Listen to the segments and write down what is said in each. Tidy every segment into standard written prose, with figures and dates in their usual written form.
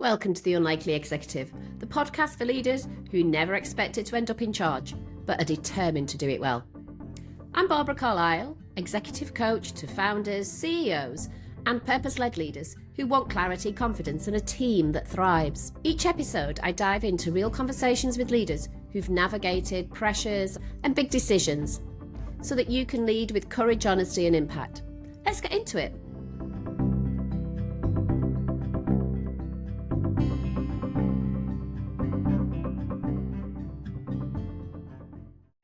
Welcome to The Unlikely Executive, the podcast for leaders who never expected to end up in charge, but are determined to do it well. I'm Barbra Carlisle, executive coach to founders, CEOs, and purpose-led leaders who want clarity, confidence, and a team that thrives. Each episode, I dive into real conversations with leaders who've navigated pressures and big decisions so that you can lead with courage, honesty, and impact. Let's get into it.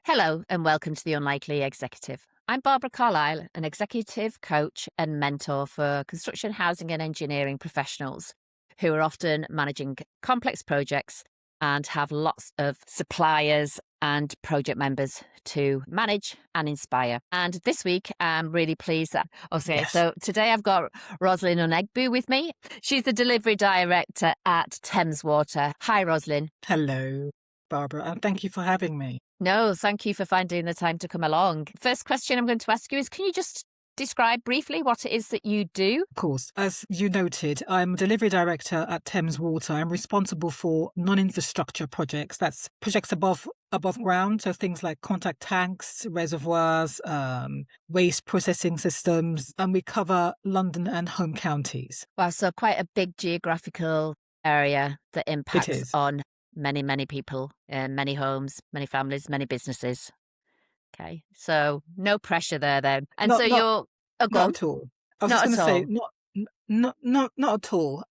Hello and welcome to The Unlikely Executive. I'm Barbra Carlisle, an executive coach and mentor for construction, housing and engineering professionals who are often managing complex projects and have lots of suppliers and project members to manage and inspire. And this week, I'm really pleased that, So today I've got Roselyn Unegbu with me. She's the delivery director at Thames Water. Hi, Roselyn. Hello, Barbara, and thank you for having me. No, thank you for finding the time to come along. First question I'm going to ask you is, can you just describe briefly what it is that you do? Of course. As you noted, I'm delivery director at Thames Water. I'm responsible for non-infrastructure projects. That's projects above ground, so things like contact tanks, reservoirs, waste processing systems, and we cover London and home counties. Wow, so quite a big geographical area that impacts on many, many people, many homes, many families, many businesses. Okay, so no pressure there then. And not at all. I was just going to say, not at all.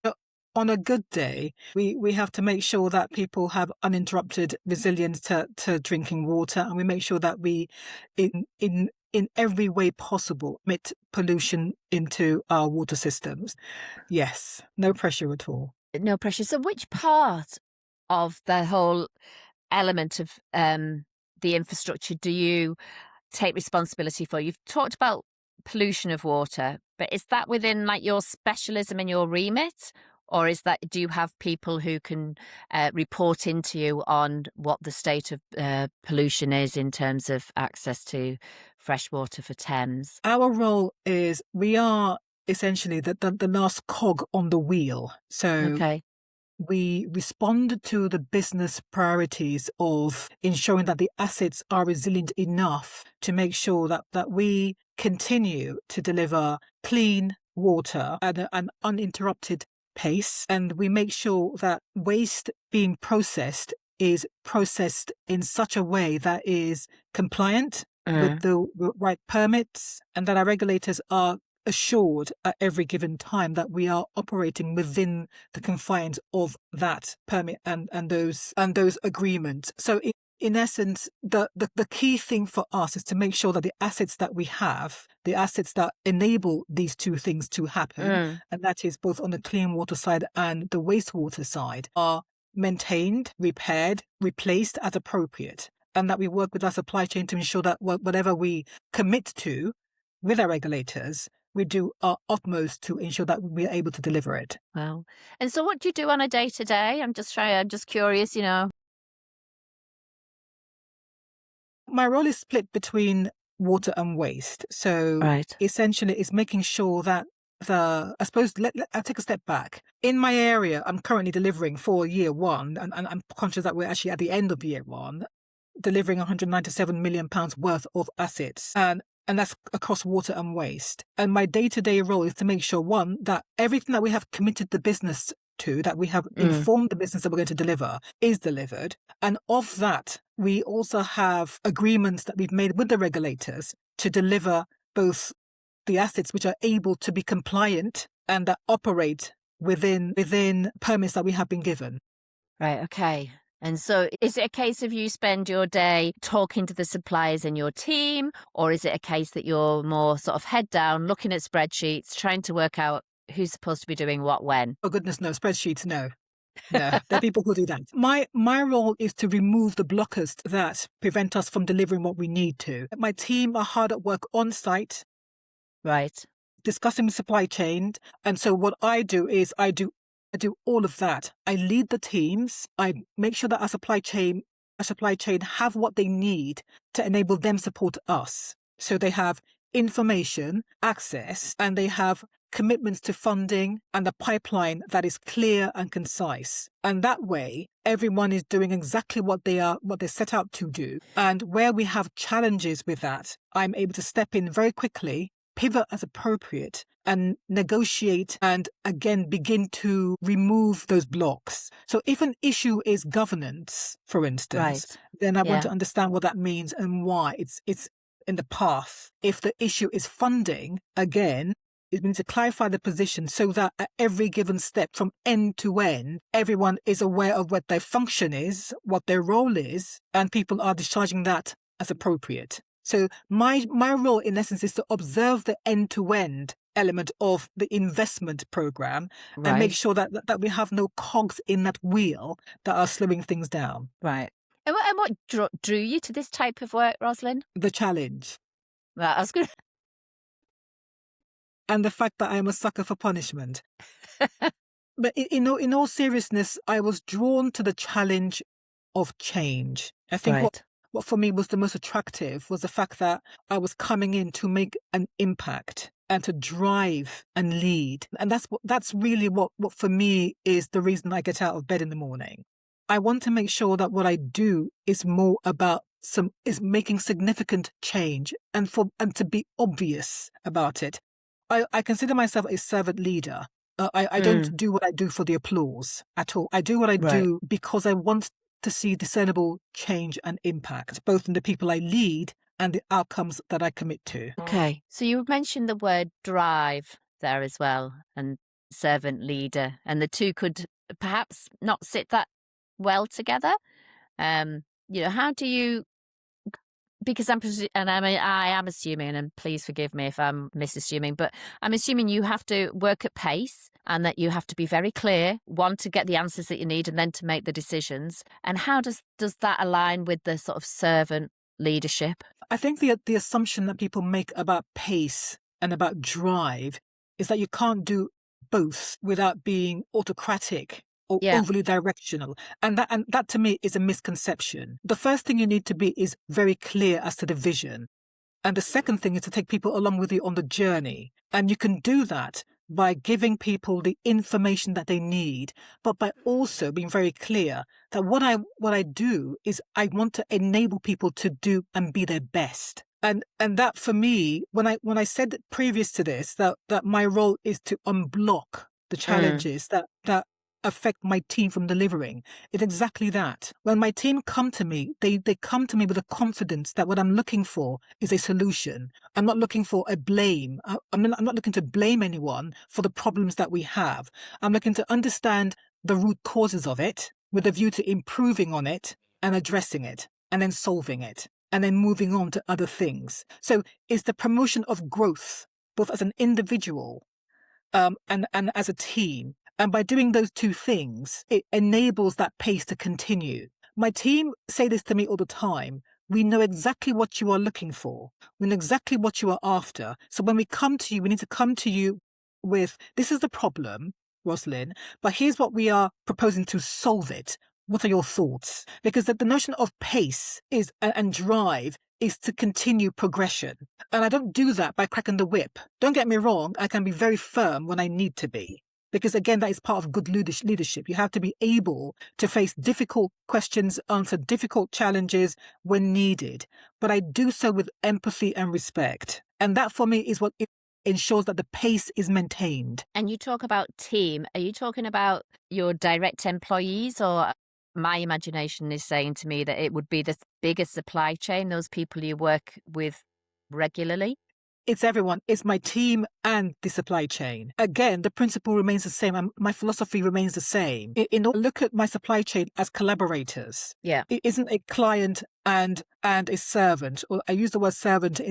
On a good day, we have to make sure that people have uninterrupted resilience to drinking water, and we make sure that we, in every way possible, emit pollution into our water systems. Yes, no pressure at all. No pressure. So which part of the whole element of the infrastructure do you take responsibility for? You've talked about pollution of water, but is that within like your specialism and your remit? Or is that, do you have people who can report into you on what the state of pollution is in terms of access to fresh water for Thames? Our role is, we are essentially the last cog on the wheel. So we respond to the business priorities of ensuring that the assets are resilient enough to make sure that we continue to deliver clean water at an uninterrupted pace. And we make sure that waste being processed is processed in such a way that is compliant with the right permits, and that our regulators are assured at every given time that we are operating within the confines of that permit and those agreements. So in essence, the key thing for us is to make sure that the assets that we have, the assets that enable these two things to happen, and that is both on the clean water side and the wastewater side, are maintained, repaired, replaced as appropriate, and that we work with our supply chain to ensure that whatever we commit to with our regulators, we do our utmost to ensure that we're able to deliver it. Wow. And so what do you do on a day-to-day? I'm just curious, My role is split between water and waste. So essentially it's making sure that I'll take a step back. In my area, I'm currently delivering for year one, and I'm conscious that we're actually at the end of year one, delivering £197 million worth of assets. And that's across water and waste. And my day-to-day role is to make sure, one, that everything that we have committed the business to, that we have informed the business that we're going to deliver, is delivered. And of that, we also have agreements that we've made with the regulators to deliver both the assets which are able to be compliant and that operate within permits that we have been given. Right, okay. And so is it a case of you spend your day talking to the suppliers in your team, or is it a case that you're more sort of head down, looking at spreadsheets, trying to work out who's supposed to be doing what when? Oh, goodness, no. Spreadsheets, no. No, there are people who do that. My role is to remove the blockers that prevent us from delivering what we need to. My team are hard at work on site. Right. Discussing the supply chain. And so what I do is I do all of that. I lead the teams. I make sure that our supply chain have what they need to enable them support us. So they have information, access, and they have commitments to funding and a pipeline that is clear and concise. And that way, everyone is doing exactly what they set out to do. And where we have challenges with that, I'm able to step in very quickly, pivot as appropriate, and negotiate and again begin to remove those blocks. So if an issue is governance, for instance, then I want to understand what that means and why it's in the path. If the issue is funding, again, it means to clarify the position so that at every given step from end to end, everyone is aware of what their function is, what their role is, and people are discharging that as appropriate. So my role, in essence, is to observe the end-to-end element of the investment program and make sure that we have no cogs in that wheel that are slowing things down. Right. And what drew you to this type of work, Roselyn? The challenge. Well, I was good. And the fact that I'm a sucker for punishment. But in all seriousness, I was drawn to the challenge of change. I think what for me was the most attractive was the fact that I was coming in to make an impact and to drive and lead. And that's really what for me is the reason I get out of bed in the morning. I want to make sure that what I do is more about is making significant change and to be obvious about it. I consider myself a servant leader. I don't do what I do for the applause at all. I do what I do because I want to see discernible change and impact, both in the people I lead and the outcomes that I commit to. Okay. So you mentioned the word drive there as well, and servant leader, and the two could perhaps not sit that well together. How do you? Because I am assuming, and please forgive me if I'm misassuming, but I'm assuming you have to work at pace and that you have to be very clear, one, to get the answers that you need and then to make the decisions. And how does that align with the sort of servant leadership? I think the assumption that people make about pace and about drive is that you can't do both without being autocratic or overly directional. And that to me is a misconception. The first thing you need to be is very clear as to the vision. And the second thing is to take people along with you on the journey. And you can do that by giving people the information that they need, but by also being very clear that what I do is I want to enable people to do and be their best. And that for me, when I said previous to this that my role is to unblock the challenges that affect my team from delivering, it's exactly that. When my team come to me, they come to me with a confidence that what I'm looking for is a solution. I'm not looking for a blame. I'm not looking to blame anyone for the problems that we have. I'm looking to understand the root causes of it with a view to improving on it and addressing it and then solving it and then moving on to other things. So it's the promotion of growth, both as an individual and as a team. And by doing those two things, it enables that pace to continue. My team say this to me all the time. We know exactly what you are looking for. We know exactly what you are after. So when we come to you, we need to come to you with, this is the problem, Roselyn, but here's what we are proposing to solve it. What are your thoughts? Because the notion of pace is and drive is to continue progression. And I don't do that by cracking the whip. Don't get me wrong, I can be very firm when I need to be. Because again, that is part of good leadership. You have to be able to face difficult questions, answer difficult challenges when needed. But I do so with empathy and respect. And that for me is what it ensures that the pace is maintained. And you talk about team. Are you talking about your direct employees, or my imagination is saying to me that it would be the bigger supply chain, those people you work with regularly? It's everyone. It's my team and the supply chain. Again, the principle remains the same. My philosophy remains the same. Look at my supply chain as collaborators. Yeah. It isn't a client and a servant. Or I use the word servant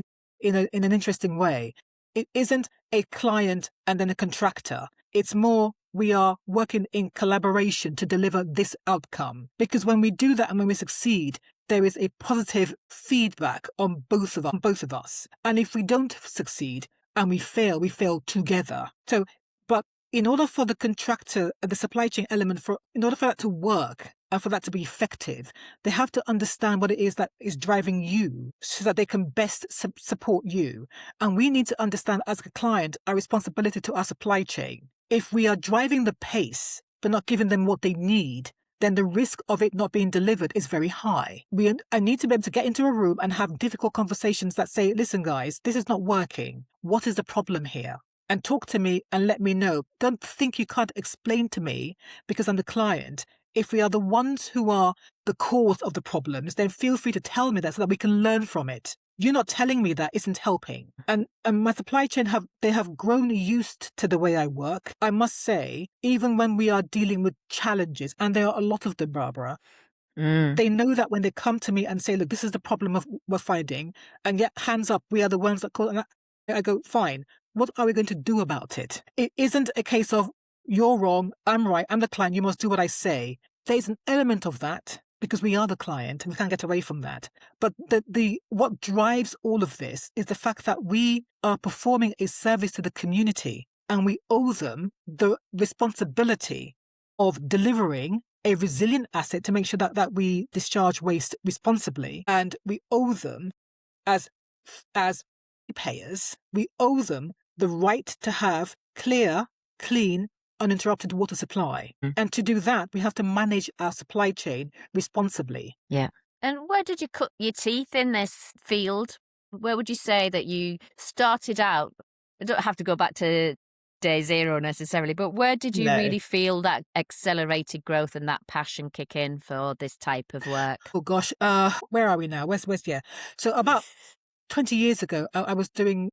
in an interesting way. It isn't a client and then a contractor. It's more we are working in collaboration to deliver this outcome. Because when we do that and when we succeed, there is a positive feedback on both of us. And if we don't succeed and we fail together. So, but in order for the contractor, the supply chain element, in order for that to work, and for that to be effective, they have to understand what it is that is driving you so that they can best support you. And we need to understand as a client our responsibility to our supply chain. If we are driving the pace but not giving them what they need, then the risk of it not being delivered is very high. I need to be able to get into a room and have difficult conversations that say, listen, guys, this is not working. What is the problem here? And talk to me and let me know. Don't think you can't explain to me because I'm the client. If we are the ones who are the cause of the problems, then feel free to tell me that so that we can learn from it. You're not telling me that isn't helping. And my supply chain have grown used to the way I work. I must say, even when we are dealing with challenges, and there are a lot of them, Barbara, they know that when they come to me and say, look, this is the problem we're finding, and yet hands up, we are the ones that call, and I go, fine, what are we going to do about it? It isn't a case of, you're wrong, I'm right, I'm the client, you must do what I say. There's an element of that, because we are the client and we can't get away from that. But what drives all of this is the fact that we are performing a service to the community and we owe them the responsibility of delivering a resilient asset to make sure that we discharge waste responsibly. And we owe them as payers, we owe them the right to have clear, clean, uninterrupted water supply. And to do that, we have to manage our supply chain responsibly. Yeah. And where did you cut your teeth in this field? Where would you say that you started out? I don't have to go back to day zero necessarily, but where did you really feel that accelerated growth and that passion kick in for this type of work? Oh gosh, where are we now? Where's yeah. So about 20 years ago, I was doing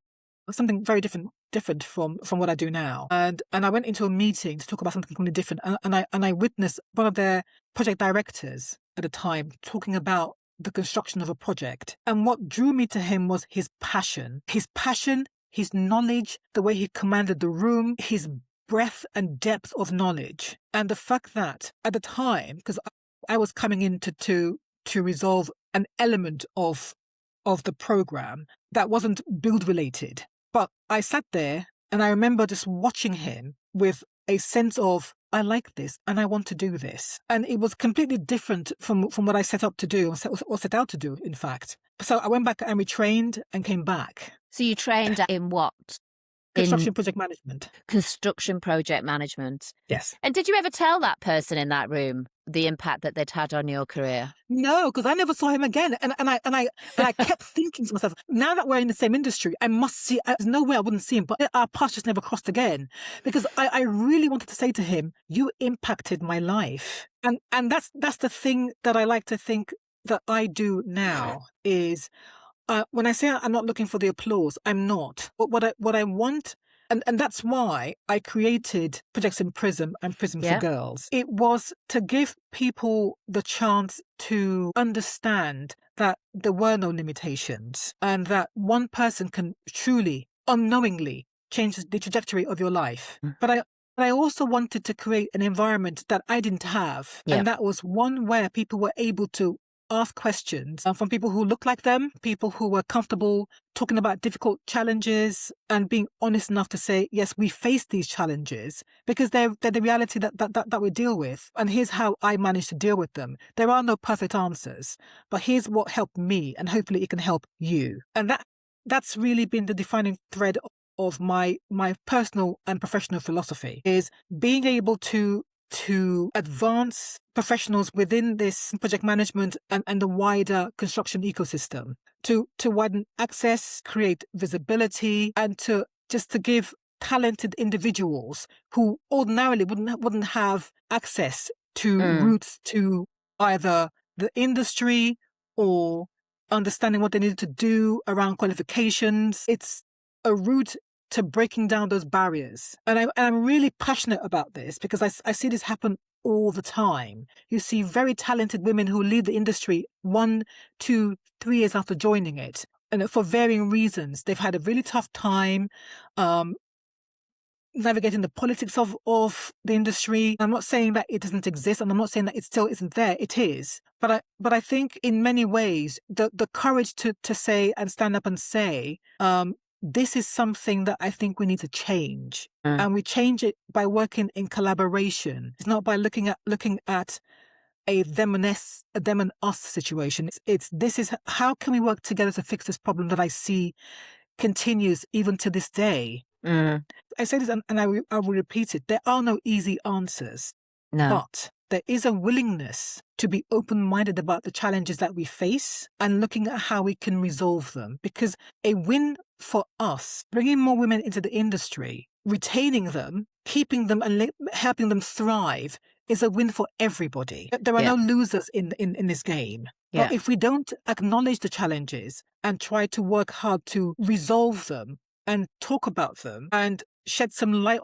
something very different from what I do now. And I went into a meeting to talk about something completely different. And I witnessed one of their project directors at the time talking about the construction of a project. And what drew me to him was his passion, his knowledge, the way he commanded the room, his breadth and depth of knowledge. And the fact that at the time, because I was coming in to resolve an element of the program that wasn't build related. But I sat there and I remember just watching him with a sense of, I like this and I want to do this. And it was completely different from what I set up to do or set out to do, in fact. So I went back and retrained and came back. So you trained in what? Construction project management. Construction project management. Yes. And did you ever tell that person in that room the impact that they'd had on your career? No, because I never saw him again. And I kept thinking to myself, now that we're in the same industry, I must see, there's no way I wouldn't see him, but our paths just never crossed again. Because I really wanted to say to him, you impacted my life. And that's the thing that I like to think that I do now is, when I say I'm not looking for the applause, I'm not. But what I want, and that's why I created Projects in Prism and Prism for Girls. It was to give people the chance to understand that there were no limitations and that one person can truly, unknowingly change the trajectory of your life. But I also wanted to create an environment that I didn't have. And that was one where people were able to ask questions from people who look like them, people who were comfortable talking about difficult challenges and being honest enough to say, yes, we face these challenges because they're the reality that we deal with. And here's how I managed to deal with them. There are no perfect answers, but here's what helped me and hopefully it can help you. And that's really been the defining thread of my personal and professional philosophy is being able to advance professionals within this project management and the wider construction ecosystem, to widen access, create visibility, and to give talented individuals who ordinarily wouldn't have access to routes to either the industry or understanding what they needed to do around qualifications. It's a route to breaking down those barriers. And I'm really passionate about this because I see this happen all the time. You see very talented women who leave the industry 1, 2, 3 years after joining it. And for varying reasons, they've had a really tough time navigating the politics of the industry. I'm not saying that it doesn't exist, and I'm not saying that it still isn't there. It is. But I think in many ways, the courage to say and stand up and say, this is something that I think we need to change. And we change it by working in collaboration. It's not by looking at a them and us situation. This is how can we work together to fix this problem that I see continues even to this day. I say this and I will repeat it. There are no easy answers. No. But there is a willingness to be open-minded about the challenges that we face and looking at how we can resolve them. Because a win for us, bringing more women into the industry, retaining them, keeping them and helping them thrive is a win for everybody. There are no losers in this game. But if we don't acknowledge the challenges and try to work hard to resolve them and talk about them and shed some light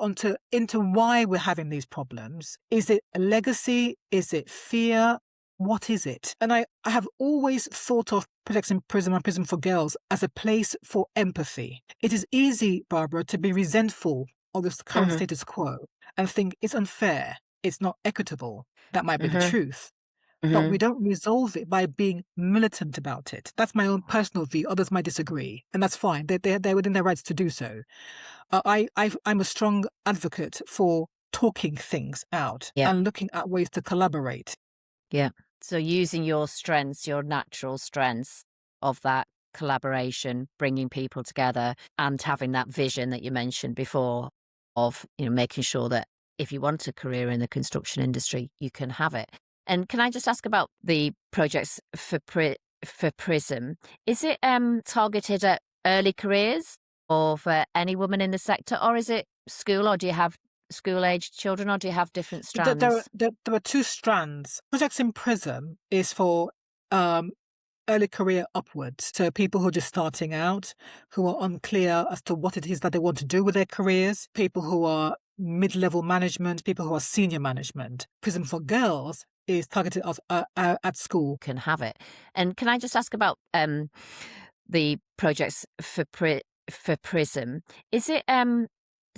into why we're having these problems. Is it a legacy? Is it fear? What is it? And I have always thought of Projects in Prism and Prism for Girls as a place for empathy. It is easy, Barbara, to be resentful of this current status quo and think it's unfair, it's not equitable. That might be the truth. But we don't resolve it by being militant about it. That's my own personal view. Others might disagree, and that's fine. They're within their rights to do so. I'm a strong advocate for talking things out and looking at ways to collaborate. Yeah. So using your strengths, your natural strengths of that collaboration, bringing people together and having that vision that you mentioned before of, making sure that if you want a career in the construction industry, you can have it. And can I just ask about the projects for Prism? Is it targeted at early careers or for any woman in the sector, or is it school, or do you have school-aged children, or do you have different strands? There are two strands. Projects in Prism is for early career upwards. So people who are just starting out, who are unclear as to what it is that they want to do with their careers, people who are mid-level management, people who are senior management. Prism for Girls is targeted at school. Can have it. And can I just ask about the projects for Prism? Is it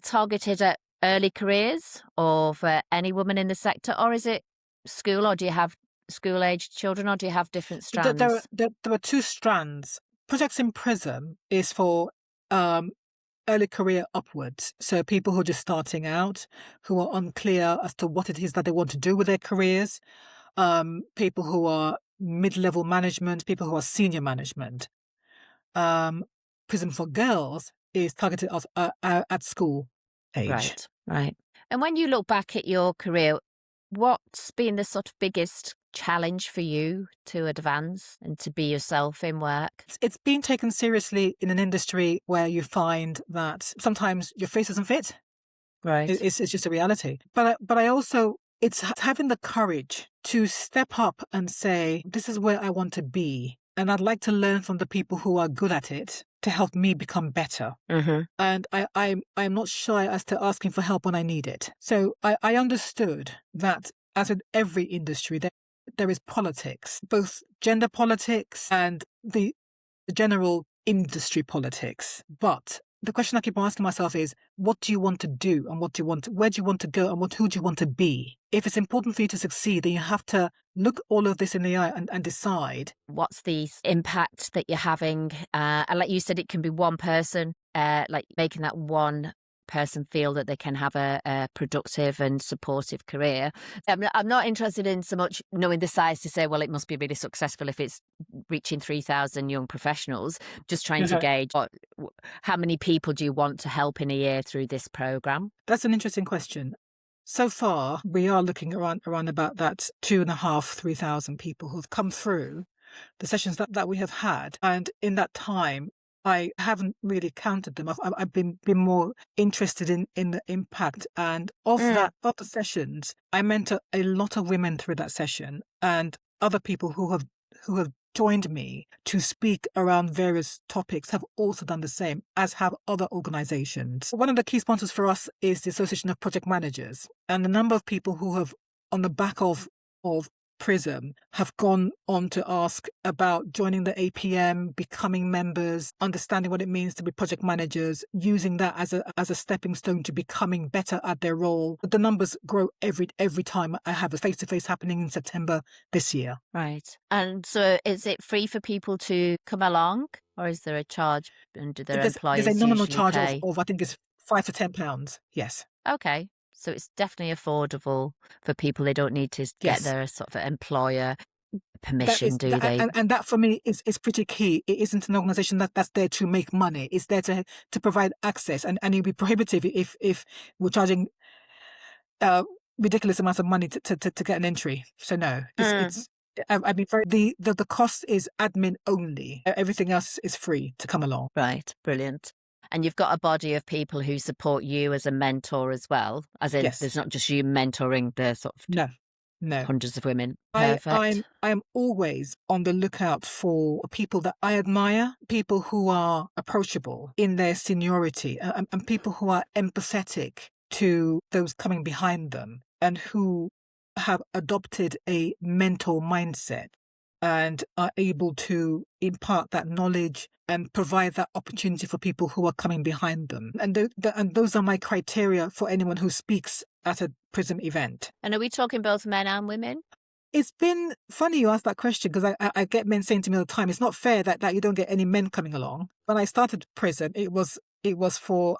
targeted at early careers or for any woman in the sector, or is it school, or do you have school-aged children, or do you have different strands? There are two strands. Projects in Prism is for early career upwards. So people who are just starting out, who are unclear as to what it is that they want to do with their careers, people who are mid-level management, people who are senior management. Prism for Girls is targeted at school age. Right. And when you look back at your career, what's been the sort of biggest challenge for you to advance and to be yourself in work? It's been taken seriously in an industry where you find that sometimes your face doesn't fit. Right. It's just a reality. But I also, it's having the courage to step up and say, this is where I want to be. And I'd like to learn from the people who are good at it to help me become better. And I'm not shy as to asking for help when I need it. So I understood that, as in every industry, there is politics, both gender politics and the general industry politics. But the question I keep on asking myself is, what do you want to do, and where do you want to go, and who do you want to be? If it's important for you to succeed, then you have to look all of this in the eye and decide. What's the impact that you're having? And like you said, it can be one person, like making that one person feel that they can have a productive and supportive career. I'm not interested in so much knowing the size to say, well, it must be really successful if it's reaching 3,000 young professionals. Just trying to gauge how many people do you want to help in a year through this program? That's an interesting question. So far, we are looking around about that 2,500, 3,000 people who've come through the sessions that we have had. And in that time, I haven't really counted them. I've been more interested in the impact. And of the sessions, I mentor a lot of women through that session, and other people who have joined me to speak around various topics have also done the same, as have other organizations. One of the key sponsors for us is the Association of Project Managers, and the number of people who have, on the back of Prism, have gone on to ask about joining the APM, becoming members, understanding what it means to be project managers, using that as a stepping stone to becoming better at their role. The numbers grow every time. I have a face-to-face happening in September this year. Right. And so is it free for people to come along, or is there a charge, and do their employers There's a nominal usually charge pay? of I think it's £5 to £10. Yes. Okay. So it's definitely affordable for people. They don't need to get Yes. their sort of employer That permission, is do that, they? and that for me is pretty key. It isn't an organization that's there to make money. It's there to provide access, and it'd be prohibitive if we're charging ridiculous amounts of money to get an entry. So no, Mm. I mean, the cost is admin only. Everything else is free to come along. Right, brilliant. And you've got a body of people who support you as a mentor as well, as in Yes. there's not just you mentoring the sort of No. No. hundreds of women. I, Perfect. I'm I'm always on the lookout for people that I admire, people who are approachable in their seniority, and people who are empathetic to those coming behind them, and who have adopted a mentor mindset and are able to impart that knowledge and provide that opportunity for people who are coming behind them. And those are my criteria for anyone who speaks at a Prism event. And are we talking both men and women? It's been funny you ask that question, because I get men saying to me all the time, it's not fair that you don't get any men coming along. When I started Prism, it was for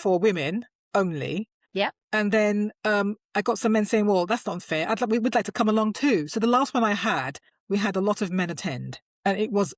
women only. Yep. And then I got some men saying, well, that's not fair. We would like to come along too. So the last one I had, we had a lot of men attend. And it was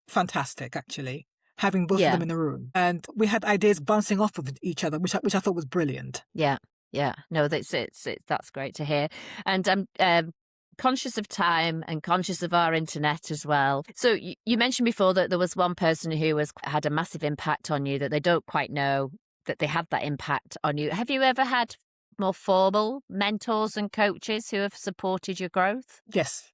fantastic, actually, having both of Yeah. them in the room. And we had ideas bouncing off of each other, which I thought was brilliant. Yeah. Yeah. No, that's great to hear. And I'm conscious of time and conscious of our internet as well. So you mentioned before that there was one person who had a massive impact on you that they don't quite know that they had that impact on you. Have you ever had more formal mentors and coaches who have supported your growth? Yes.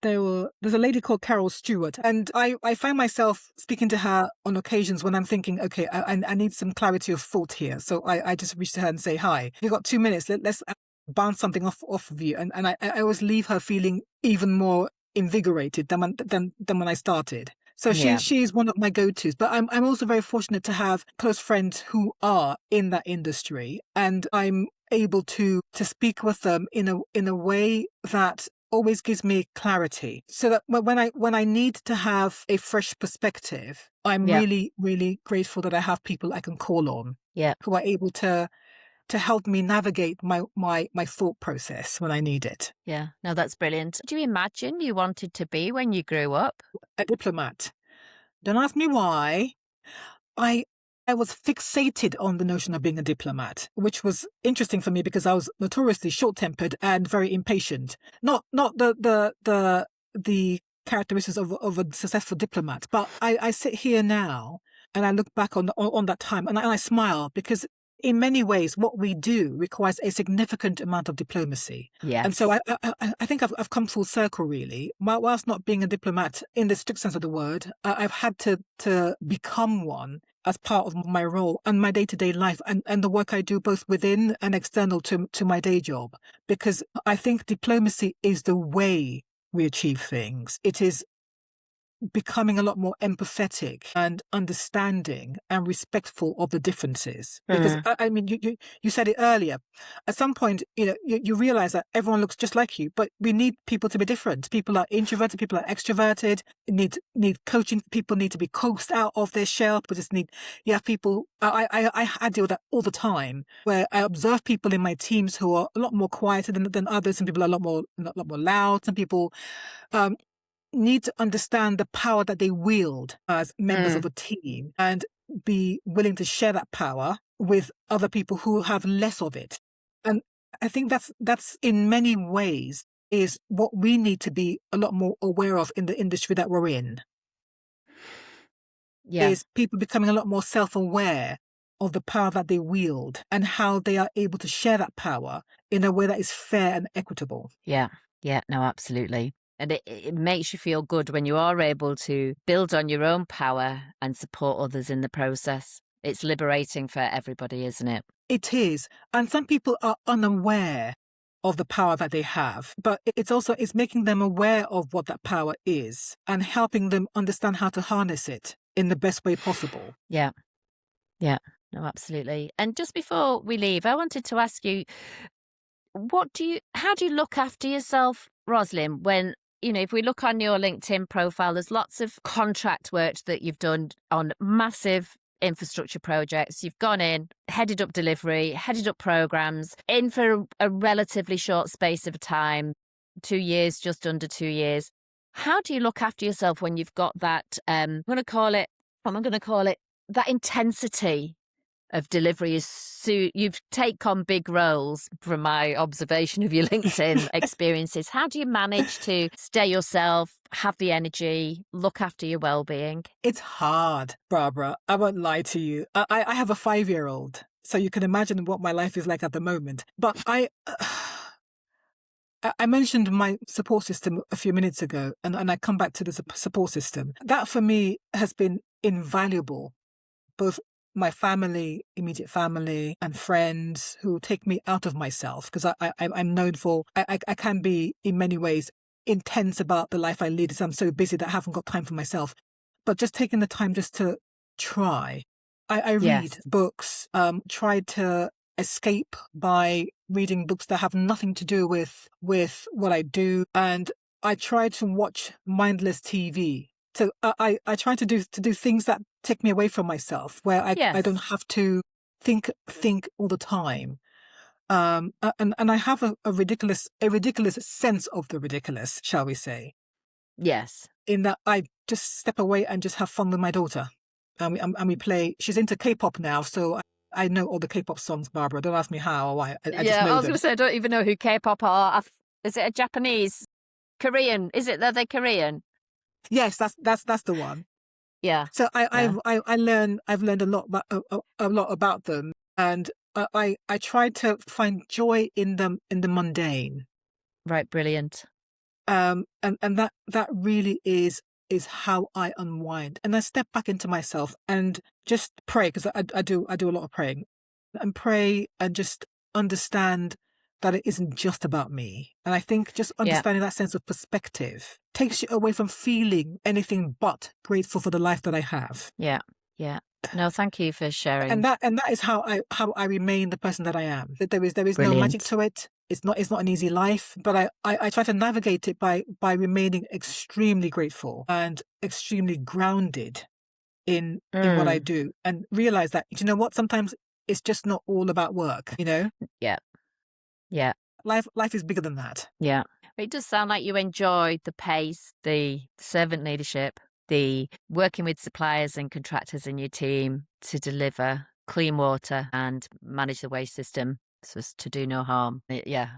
There's a lady called Carol Stewart, and I find myself speaking to her on occasions when I'm thinking, okay, I need some clarity of thought here. So I just reach to her and say, hi, you've got 2 minutes. Let's bounce something off of you. And I always leave her feeling even more invigorated than when I started. So Yeah. she's one of my go-tos. But I'm also very fortunate to have close friends who are in that industry, and I'm able to speak with them in a way that always gives me clarity, so that when I need to have a fresh perspective, I'm Yeah. really, really grateful that I have people I can call on, Yeah. who are able to help me navigate my thought process when I need it. Yeah. No, that's brilliant. Do you imagine you wanted to be when you grew up? A diplomat. Don't ask me why. I was fixated on the notion of being a diplomat, which was interesting for me because I was notoriously short-tempered and very impatient. Not the characteristics of a successful diplomat, but I sit here now and I look back on that time and I smile, because in many ways what we do requires a significant amount of diplomacy. Yes. And so I think I've come full circle, really. Whilst not being a diplomat in the strict sense of the word, I've had to become one as part of my role and my day-to-day life and the work I do both within and external to my day job. Because I think diplomacy is the way we achieve things. It is becoming a lot more empathetic and understanding and respectful of the differences. Because I mean, you said it earlier. At some point, you realize that everyone looks just like you, but we need people to be different. People are introverted, people are extroverted. Need coaching. People need to be coaxed out of their shell. You have people. I deal with that all the time, where I observe people in my teams who are a lot more quieter than others. Some people are a lot more loud. Some people need to understand the power that they wield as members of a team and be willing to share that power with other people who have less of it. And I think that's in many ways is what we need to be a lot more aware of in the industry that we're in. Yeah. Is people becoming a lot more self-aware of the power that they wield and how they are able to share that power in a way that is fair and equitable. Yeah. Yeah. No, absolutely. And it makes you feel good when you are able to build on your own power and support others in the process. It's liberating for everybody, isn't it? It is. And some people are unaware of the power that they have, but it's making them aware of what that power is and helping them understand how to harness it in the best way possible. Yeah. Yeah. No, absolutely. And just before we leave, I wanted to ask you, how do you look after yourself, Roselyn, when, if we look on your LinkedIn profile, there's lots of contract work that you've done on massive infrastructure projects. You've gone in, headed up delivery, headed up programs, in for a relatively short space of time, 2 years, just under 2 years. How do you look after yourself when you've got that, I'm going to call it, that intensity of delivery is you've taken on big roles from my observation of your LinkedIn experiences. How do you manage to stay yourself, have the energy, look after your well-being? It's hard, Barbara. I won't lie to you. I have a 5-year-old, so you can imagine what my life is like at the moment. But I mentioned my support system a few minutes ago, and I come back to the support system. That for me has been invaluable, both my family, immediate family, and friends who take me out of myself, because I'm known for, I can be in many ways intense about the life I lead, as I'm so busy that I haven't got time for myself. But just taking the time just to try. I read books, try to escape by reading books that have nothing to do with what I do. And I try to watch mindless TV. So I try to do things that take me away from myself, where I don't have to think all the time. And I have a ridiculous sense of the ridiculous, shall we say? Yes. In that I just step away and just have fun with my daughter, and we play. She's into K-pop now, so I know all the K-pop songs. Barbara, don't ask me how or why. I just know I was them. going to say I don't even know who K-pop are. Is it a Japanese, Korean? Is it? Are they Korean? Yes, that's the one. Yeah. So I've learned a lot about them, and I try to find joy in them, in the mundane. Right, brilliant. And that really is how I unwind, and I step back into myself and just pray, because I do a lot of praying, and pray and just understand that it isn't just about me. And I think just understanding that sense of perspective takes you away from feeling anything but grateful for the life that I have. Yeah. No, thank you for sharing. And that is how I remain the person that I am. That there is Brilliant. no magic to it. It's not an easy life, but I try to navigate it by remaining extremely grateful and extremely grounded in what I do, and realize that, you know what, sometimes it's just not all about work, you know? Yeah. Life is bigger than that. Yeah. It does sound like you enjoy the pace, the servant leadership, the working with suppliers and contractors in your team to deliver clean water and manage the waste system so as to do no harm. Yeah.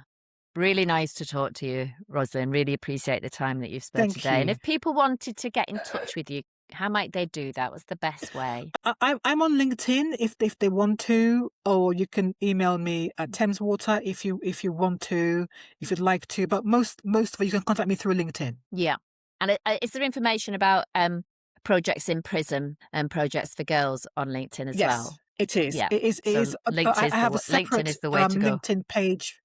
Really nice to talk to you, Roselyn. Really appreciate the time that you've spent today. You. And if people wanted to get in touch with you, how might they do that? What's the best way? I'm on LinkedIn if they want to, or you can email me at Thames Water if you want to, if you'd like to. But most of you can contact me through LinkedIn. Yeah. And is there information about projects in Prism and projects for girls on LinkedIn as well? It is. Yeah. It is. I have a separate LinkedIn is the way to go. LinkedIn page.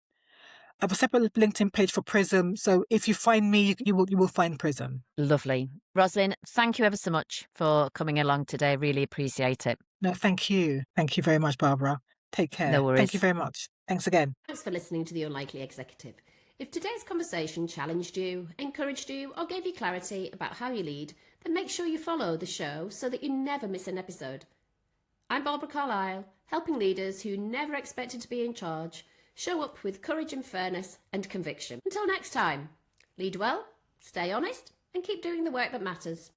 I have a separate LinkedIn page for Prism. So if you find me, you will find Prism. Lovely. Roselyn, thank you ever so much for coming along today. Really appreciate it. No, thank you. Thank you very much, Barbara. Take care. No worries. Thank you very much. Thanks again. Thanks for listening to The Unlikely Executive. If today's conversation challenged you, encouraged you, or gave you clarity about how you lead, then make sure you follow the show so that you never miss an episode. I'm Barbra Carlisle, helping leaders who never expected to be in charge show up with courage and fairness and conviction. Until next time, lead well, stay honest, and keep doing the work that matters.